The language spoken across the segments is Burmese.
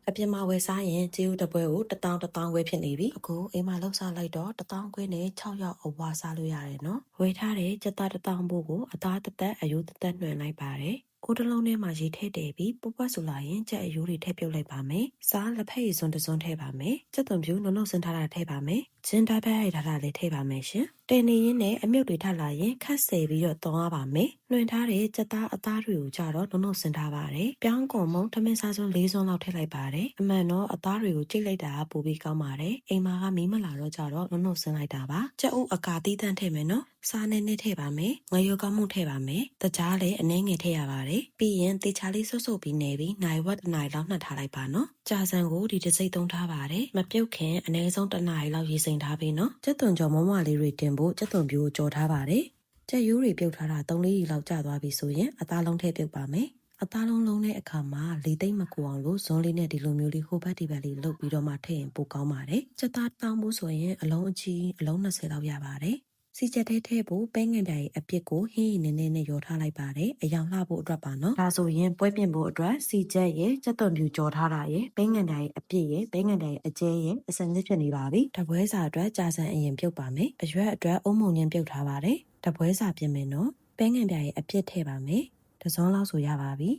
အပြင်မှာဝယ်စားရင်ကျေးဥတစ်ပွဲကို1000ခွဲဖြစ်နေပြီအခုအိမ်မှာလောက်စားလိုက်တော့1000ခွဲနဲ့6ရောက်အဝါစားလို့ရတယ်နော်ဝယ်ထားတဲ့ကြက်သား1000ဘို့ကိုအသားတစ်သက်အယိုးတစ်သက်နှွှင်လိုက်ပါတယ်အိုးတစ်လုံးထဲမှာရေထည့်တည်ပြီးပုတ်ပွက်ဆိုလာရင်ကြက်အယိုးတွေထည့်ပြုတ်လိုက်ပါမယ်စားလက်ဖက်ရည်စွန်းတစ်စွန်းထည့်ပါမယ်ကြက်သွန်ဖြူနှုတ်နှုတ်စင်ထားတာထည့်ပါမယ်ဂျင်းတိုက်ဖက်ရထားတာလည်းထည့်ပါမယ်ရှင်တင်နေရင်နဲ့အမြုပ်တွေထပ်လာရင်ခတ်ဆယ်ပြီးတော့သုံးရပါမယ်နှွှင်ထားတဲ့ကြက်သားအသားတွေကိုကြတော့နှုတ်နှုတ်စင်ထားပါတယ်ပြောင်းကုန်မုံထမင်းစားစွန်း4စွန်းလောက်ထည့်လိုက်ပါတယ်အမှန်တော့အသားတွေကိုကြိတ်လိုက်တာပိုပြီးကောင်းပါတယ်အိမ်မှာကမီးမလာတော့ကြတော့နှုတ်နှုတ်စင်လိုက်တာပါကြက်ဥအကာသီးသန့်ထည့်မယ်နော်စားနဲ့ထည့်ပါမယ်ငရုတ်ကောင်းမှုထည့်ပါမယ်တကြားလည်းအနှဲငယ်ထည့်ရပါတယ်ပြီးရင်တေချာလေးဆုပ်ဆုပ်ပြီးနေပြီးနိုင်ဝက်တစ်နိုင်လောက်နှက်ထားလိုက်ပါနော်ကြာစံကိုဒီတစ်စိတ်သုံးထားပါတယ်မပြုတ်ခင်အနည်းဆုံးတစ်နာရီလောက်ရေစိမ်ထားပြီးနော်ကြက်သွန်ကြော်မမလေးတွေတင်ဖို့ကြက်သွန်ပြိုးကြော်ထားပါတယ်ကြက်ရိုးတွေပြုတ်ထားတာ3-4ရီလောက်ကျသွားပြီဆိုရင်အသားလုံးထည့်ပြုတ်ပါမယ်အသားလုံးလုံးတဲ့အခါမှာလေသိမ့်မကူအောင်လို့ဇွန်းလေးနဲ့ဒီလိုမျိုးလေးဟိုဘက်ဒီဘက်လေးလုပ်ပြီးတော့မှထည့်ရင်ပိုကောင်းပါတယ်ကြက်သားတောင်းဖို့ဆိုရင်အလုံးအကြီးအလုံး20လောက်ရပါတယ်စီချက်ထဲထည့်ဖို့ပဲငင်ပြားရဲ့အပြစ်ကိုဟင်းရည်နည်းနည်းနဲ့ရောထားလိုက်ပါတယ်အယောင်လှဖို့အတွက်ပါနော်ဒါဆိုရင်ပွဲပြင်ဖို့အတွက်စီချက်ရဲ့ကြက်သွန်ပြူကြော်ထားတာရဲ့ပဲငင်ပြားရဲ့အပြစ်ရဲ့ပဲငင်ပြားရဲ့အကျဲရဲ့အစံစစ်ဖြစ်နေပါပြီတပွဲစာအတွက်ကြာစံအရင်ပြုတ်ပါမယ်အရွက်အတွက်အုံမုံညင်းပြုတ်ထားပါတယ်တပွဲစာပြင်မယ်နော်ပဲငင်ပြားရဲ့အပြစ်ထည့်ပါမယ်တစုံလောက်ဆိုရပါပြီ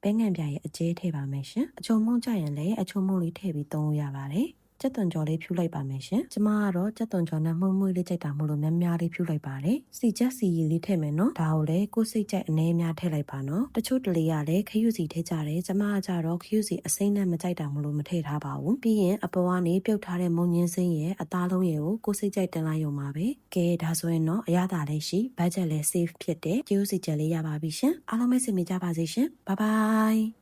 ပဲငင်ပြားရဲ့အကျဲထည့်ပါမယ်ရှင်အချုံမုံကြရင်လည်းအချုံမုံလေးထည့်ပြီးသုံးလို့ရပါတယ်ကြက်သွန်ကြော်လေးဖြူလိုက်ပါမယ်ရှင်ကျမကတော့ကြက်သွန်ကြော်နဲ့မှုန့်မှုန့်လေးကြိုက်တာမို့လို့များများလေးဖြူလိုက်ပါတယ်စီချက်စီရည်လေးထည့်မယ်နော်ဒါကိုလည်းကိုယ်စိတ်ကြိုက်အနည်းများထည့်လိုက်ပါနော်တချို့တလေကလည်းခရူစီထည့်ကြတယ်ကျမကကြတော့ခရူစီအစိမ့်နဲ့မကြိုက်တာမို့လို့မထည့်ထားပါဘူးပြီးရင်အပေါ်ကနေပြုတ်ထားတဲ့မုံညင်းစိမ့်ရဲ့အသားလုံးရဲ့ကိုယ်စိတ်ကြိုက်တင်လိုက်ရုံပါပဲကဲဒါဆိုရင်တော့အရသာလည်းရှိဘတ်ဂျက်လည်း save ဖြစ်တဲ့ကျိုးစီချက်လေးရပါပြီရှင်အားလုံးပဲစင်မိကြပါစေရှင်ဘိုင်ဘိုင်